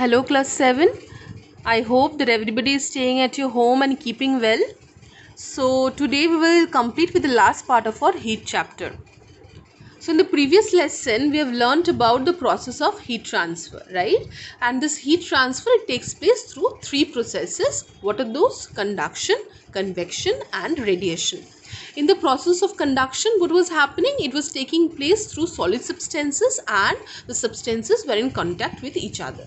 Hello, class 7. I hope that everybody is staying at your home and keeping well. So, today we will complete with the last part of our heat chapter. So, in the previous lesson, we have learnt about the process of heat transfer, right? And this heat transfer, it takes place through three processes. What are those? Conduction, convection, and radiation. In the process of conduction, what was happening? It was taking place through solid substances, and the substances were in contact with each other.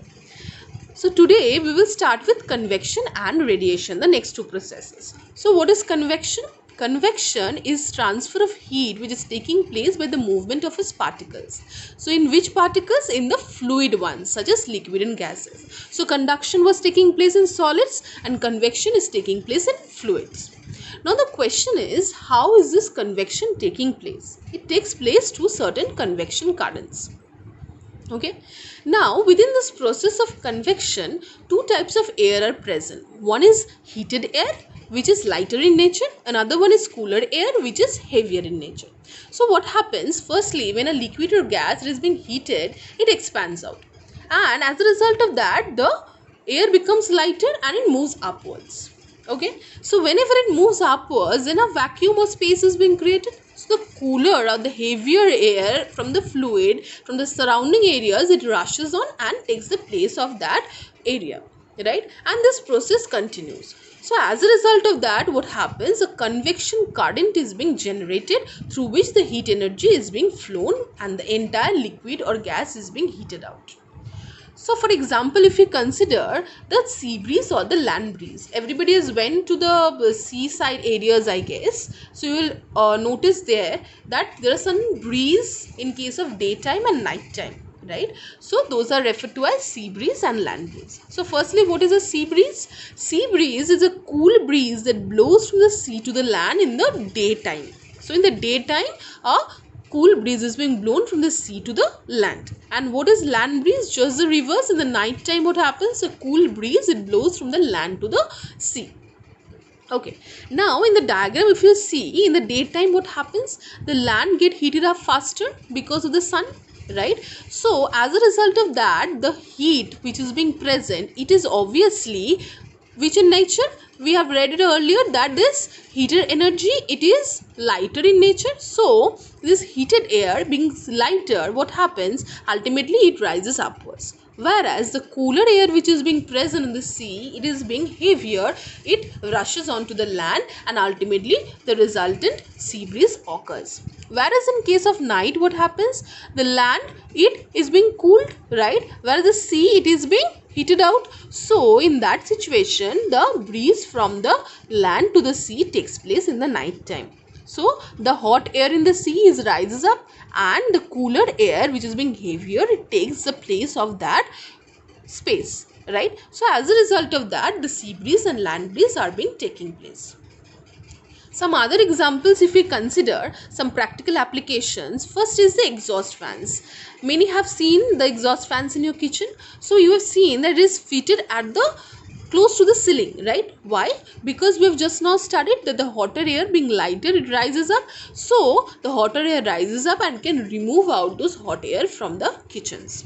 So today we will start with convection and radiation, the next two processes. So what is convection? Convection is transfer of heat which is taking place by the movement of its particles. So in which particles? In the fluid ones such as liquid and gases. So conduction was taking place in solids and convection is taking place in fluids. Now the question is, how is this convection taking place? It takes place through certain convection currents. Okay, now within this process of convection, two types of air are present. One is heated air, which is lighter in nature. Another one is cooler air, which is heavier in nature. So what happens? Firstly, when a liquid or gas is being heated, it expands out, and as a result of that, the air becomes lighter and it moves upwards. Okay, so whenever it moves upwards, then a vacuum or space is being created. So the cooler or the heavier air from the fluid, from the surrounding areas, it rushes on and takes the place of that area, right? And this process continues. So as a result of that, what happens? A convection current is being generated through which the heat energy is being flown and the entire liquid or gas is being heated out. So for example, if you consider the sea breeze or the land breeze, everybody has went to the seaside areas, I guess. So you will notice there that there are some breeze in case of daytime and nighttime, right? So those are referred to as sea breeze and land breeze. So firstly, what is a sea breeze? Sea breeze is a cool breeze that blows from the sea to the land in the daytime. So in the daytime, a cool breeze is being blown from the sea to the land. And what is land breeze? Just the reverse. In the night time, what happens? A cool breeze, it blows from the land to the sea. Okay, now in the diagram, if you see, in the daytime, what happens? The land get heated up faster because of the sun, right? So as a result of that, the heat which is being present, it is obviously which in nature? We have read it earlier that this heated energy, it is lighter in nature. So this heated air being lighter, what happens? Ultimately it rises upwards. Whereas the cooler air which is being present in the sea, it is being heavier, it rushes onto the land and ultimately the resultant sea breeze occurs. Whereas in case of night, what happens? The land, it is being cooled, right? Whereas the sea, it is being heated out. So in that situation, the breeze from the land to the sea takes place in the night time. So the hot air in the sea is rises up and the cooler air which is being heavier, it takes the place of that space, right? So as a result of that, the sea breeze and land breeze are being taking place. Some other examples, if we consider some practical applications, first is the exhaust fans. Many have seen the exhaust fans in your kitchen. So you have seen that it is fitted at the close to the ceiling, right? Why? Because we have just now studied that the hotter air being lighter, it rises up. So the hotter air rises up and can remove out those hot air from the kitchens.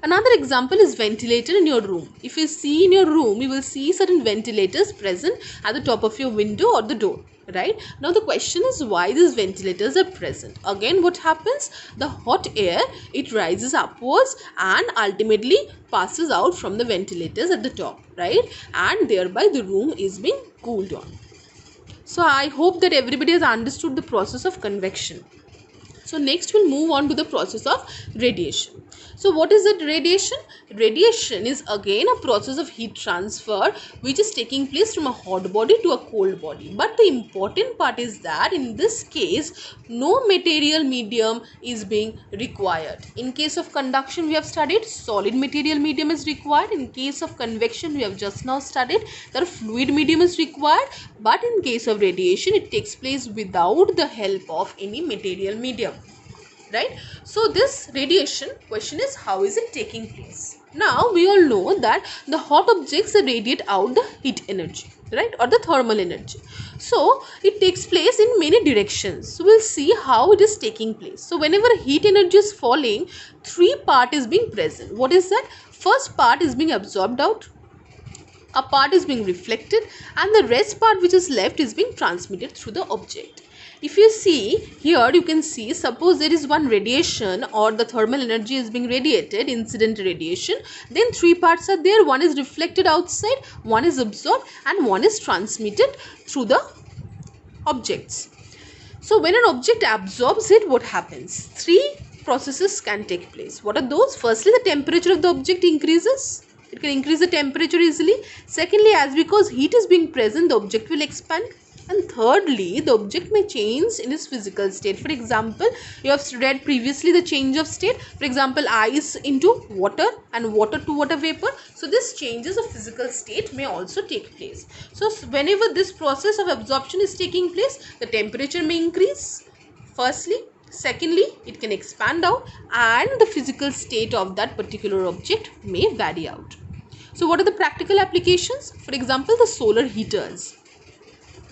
Another example is ventilator in your room. If you see in your room, you will see certain ventilators present at the top of your window or the door, right? Now the question is why these ventilators are present. Again, what happens? The hot air, it rises upwards and ultimately passes out from the ventilators at the top, right? And thereby the room is being cooled on. So I hope that everybody has understood the process of convection. So next we'll move on to the process of radiation. So what is that radiation? Radiation is again a process of heat transfer which is taking place from a hot body to a cold body. But the important part is that in this case, no material medium is being required. In case of conduction, we have studied solid material medium is required. In case of convection, we have just now studied that fluid medium is required. But in case of radiation, it takes place without the help of any material medium, right? So this radiation, question is how is it taking place? Now we all know that the hot objects radiate out the heat energy, right, or the thermal energy. So it takes place in many directions. So we'll see how it is taking place. So whenever heat energy is falling, three part is being present. What is that? first part is being absorbed out, a part is being reflected, and the rest part which is left is being transmitted through the object. If you see here, you can see, suppose there is one radiation or the thermal energy is being radiated, incident radiation, then three parts are there. One is reflected outside, one is absorbed, and one is transmitted through the objects. So when an object absorbs it, what happens? Three processes can take place. What are those? Firstly, the temperature of the object increases. It can increase the temperature easily. Secondly, as because heat is being present, the object will expand. And thirdly, the object may change in its physical state. For example, you have read previously the change of state. For example, ice into water and water to water vapor. So this changes of physical state may also take place. So whenever this process of absorption is taking place, the temperature may increase. Firstly. Secondly, it can expand out, and the physical state of that particular object may vary out. So what are the practical applications? For example, the solar heaters.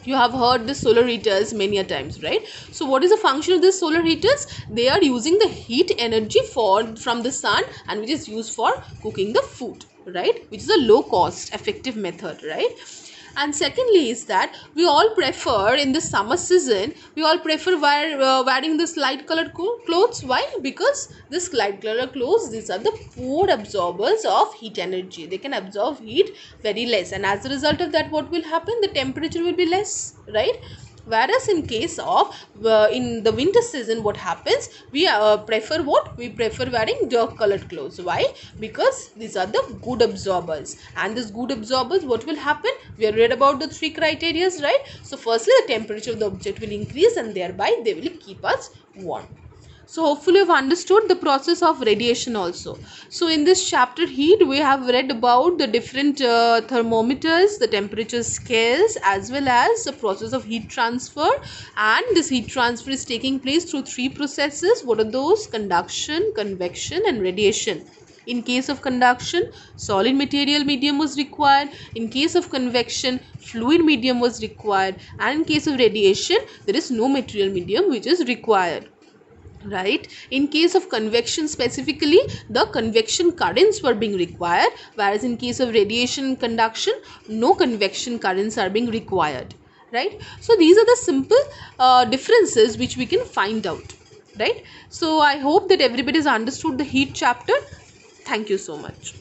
You have heard the solar heaters many a times, right? So what is the function of these solar heaters? They are using the heat energy from the sun, and which is used for cooking the food, right? Which is a low cost effective method, right? And secondly is that we all prefer in the summer season, we all prefer wearing this light colored clothes. Why? Because this light colored clothes, these are the poor absorbers of heat energy. They can absorb heat very less, and as a result of that, what will happen? The temperature will be less, right? Whereas in case of in the winter season, what happens? We prefer what? We prefer wearing dark colored clothes. Why? Because these are the good absorbers. And these good absorbers, what will happen? We have read about the three criteria, right? So firstly, the temperature of the object will increase, and thereby they will keep us warm. So hopefully you have understood the process of radiation also. So in this chapter heat, we have read about the different thermometers, the temperature scales, as well as the process of heat transfer. And this heat transfer is taking place through three processes. What are those? Conduction, convection, and radiation. In case of conduction, solid material medium was required. In case of convection, fluid medium was required. And in case of radiation, there is no material medium which is required. Right? In case of convection specifically, the convection currents were being required, whereas in case of radiation conduction, no convection currents are being required. Right? So these are the simple differences which we can find out. Right? So I hope that everybody has understood the heat chapter. Thank you so much.